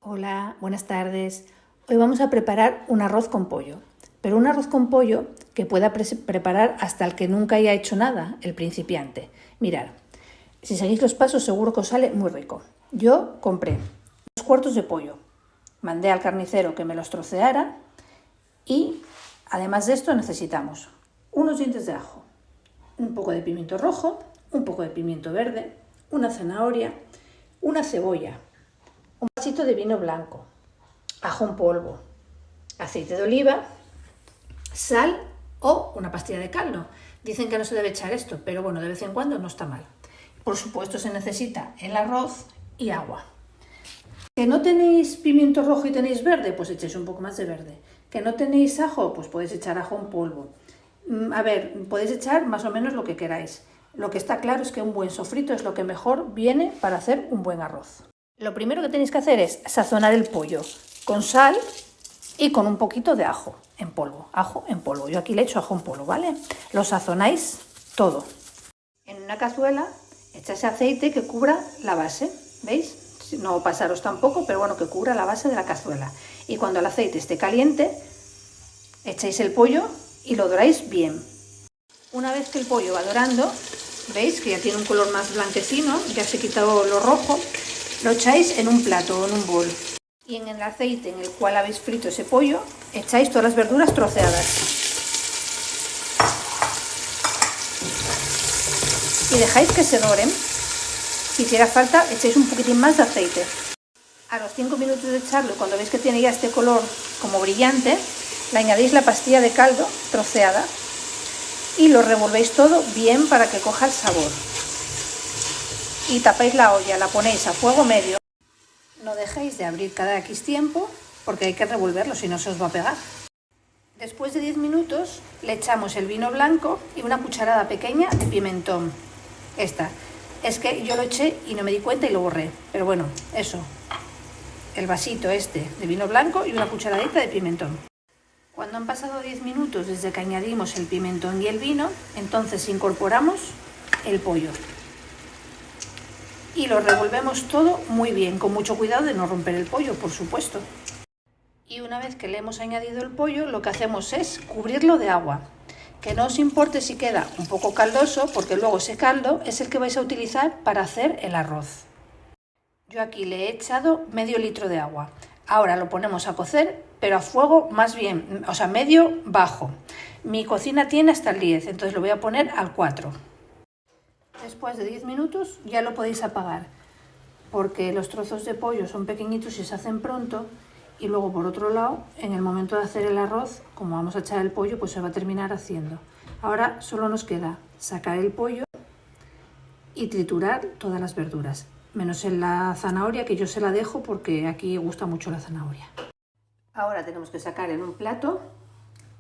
Hola, buenas tardes. Hoy vamos a preparar un arroz con pollo, pero un arroz con pollo que pueda preparar hasta el que nunca haya hecho nada, el principiante. Mirad, si seguís los pasos seguro que os sale muy rico. Yo compré 2 cuartos de pollo, mandé al carnicero que me los troceara y además de esto necesitamos unos dientes de ajo, un poco de pimiento rojo, un poco de pimiento verde, una zanahoria, una cebolla, un vasito de vino blanco, ajo en polvo, aceite de oliva, sal o una pastilla de caldo. Dicen que no se debe echar esto, pero bueno, de vez en cuando no está mal. Por supuesto se necesita el arroz y agua. ¿Que no tenéis pimiento rojo y tenéis verde? Pues echéis un poco más de verde. ¿Que no tenéis ajo? Pues podéis echar ajo en polvo. A ver, podéis echar más o menos lo que queráis. Lo que está claro es que un buen sofrito es lo que mejor viene para hacer un buen arroz. Lo primero que tenéis que hacer es sazonar el pollo con sal y con un poquito de ajo en polvo. Ajo en polvo. Yo aquí le echo ajo en polvo, ¿vale? Lo sazonáis todo. En una cazuela echáis aceite que cubra la base, ¿veis? No pasaros tampoco, pero bueno, que cubra la base de la cazuela. Y cuando el aceite esté caliente, echáis el pollo y lo doráis bien. Una vez que el pollo va dorando, ¿veis? Que ya tiene un color más blanquecino, ya se ha quitado lo rojo. Lo echáis en un plato o en un bol y en el aceite en el cual habéis frito ese pollo echáis todas las verduras troceadas y dejáis que se doren. Si hiciera falta echáis un poquitín más de aceite. A los 5 minutos de echarlo, cuando veis que tiene ya este color como brillante, le añadís la pastilla de caldo troceada y lo revolvéis todo bien para que coja el sabor. Y tapáis la olla, la ponéis a fuego medio. No dejéis de abrir cada X tiempo porque hay que revolverlo, si no se os va a pegar. Después de 10 minutos le echamos el vino blanco y una cucharada pequeña de pimentón. Esta, es que yo lo eché y no me di cuenta y lo borré, pero bueno, eso. El vasito este de vino blanco y una cucharadita de pimentón. Cuando han pasado 10 minutos desde que añadimos el pimentón y el vino, entonces incorporamos el pollo. Y lo revolvemos todo muy bien, con mucho cuidado de no romper el pollo, por supuesto. Y una vez que le hemos añadido el pollo, lo que hacemos es cubrirlo de agua. Que no os importe si queda un poco caldoso, porque luego ese caldo es el que vais a utilizar para hacer el arroz. Yo aquí le he echado medio litro de agua. Ahora lo ponemos a cocer, pero a fuego más bien, o sea, medio bajo. Mi cocina tiene hasta el 10, entonces lo voy a poner al 4. Después de 10 minutos ya lo podéis apagar, porque los trozos de pollo son pequeñitos y se hacen pronto, y luego por otro lado, en el momento de hacer el arroz, como vamos a echar el pollo, pues se va a terminar haciendo. Ahora solo nos queda sacar el pollo y triturar todas las verduras, menos en la zanahoria, que yo se la dejo porque aquí gusta mucho la zanahoria. Ahora tenemos que sacar en un plato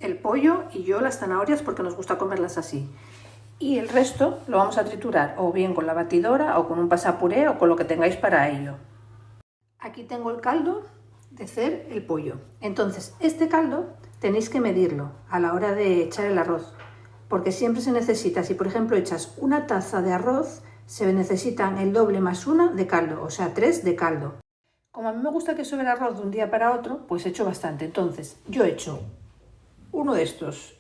el pollo y yo las zanahorias porque nos gusta comerlas así. Y el resto lo vamos a triturar o bien con la batidora o con un pasapuré o con lo que tengáis para ello. Aquí tengo el caldo de hacer el pollo. Entonces, este caldo tenéis que medirlo a la hora de echar el arroz, porque siempre se necesita, si por ejemplo echas una taza de arroz, se necesitan el doble más una de caldo, o sea, 3 de caldo. Como a mí me gusta que sobre el arroz de un día para otro, pues echo bastante. Entonces, yo echo uno de estos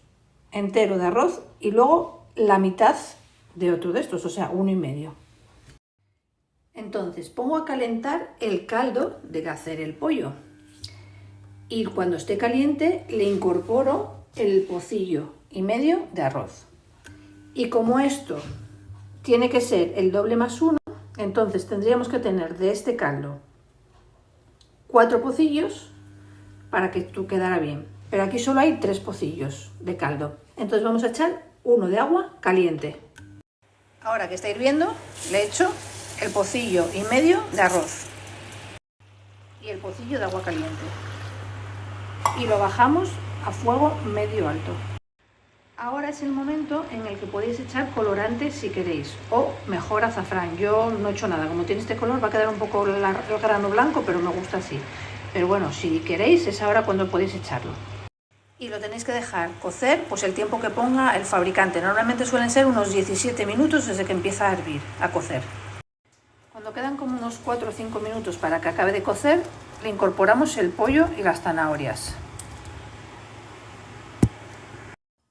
entero de arroz y luego la mitad de otro de estos, o sea, 1,5. Entonces pongo a calentar el caldo de hacer el pollo y cuando esté caliente le incorporo el pocillo y medio de arroz. Y como esto tiene que ser el doble más 1, entonces tendríamos que tener de este caldo 4 pocillos para que esto quedara bien. Pero aquí solo hay 3 pocillos de caldo. Entonces vamos a echar 1 de agua caliente. Ahora que está hirviendo, le echo el pocillo y medio de arroz y el pocillo de agua caliente. Y lo bajamos a fuego medio alto. Ahora es el momento en el que podéis echar colorante si queréis, o mejor azafrán. Yo no he hecho nada, como tiene este color va a quedar un poco el grano blanco, pero me gusta así. Pero bueno, si queréis es ahora cuando podéis echarlo. Y lo tenéis que dejar cocer pues el tiempo que ponga el fabricante. Normalmente suelen ser unos 17 minutos desde que empieza a hervir, a cocer. Cuando quedan como unos 4 o 5 minutos para que acabe de cocer, le incorporamos el pollo y las zanahorias.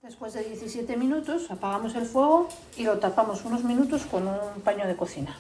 Después de 17 minutos apagamos el fuego y lo tapamos unos minutos con un paño de cocina.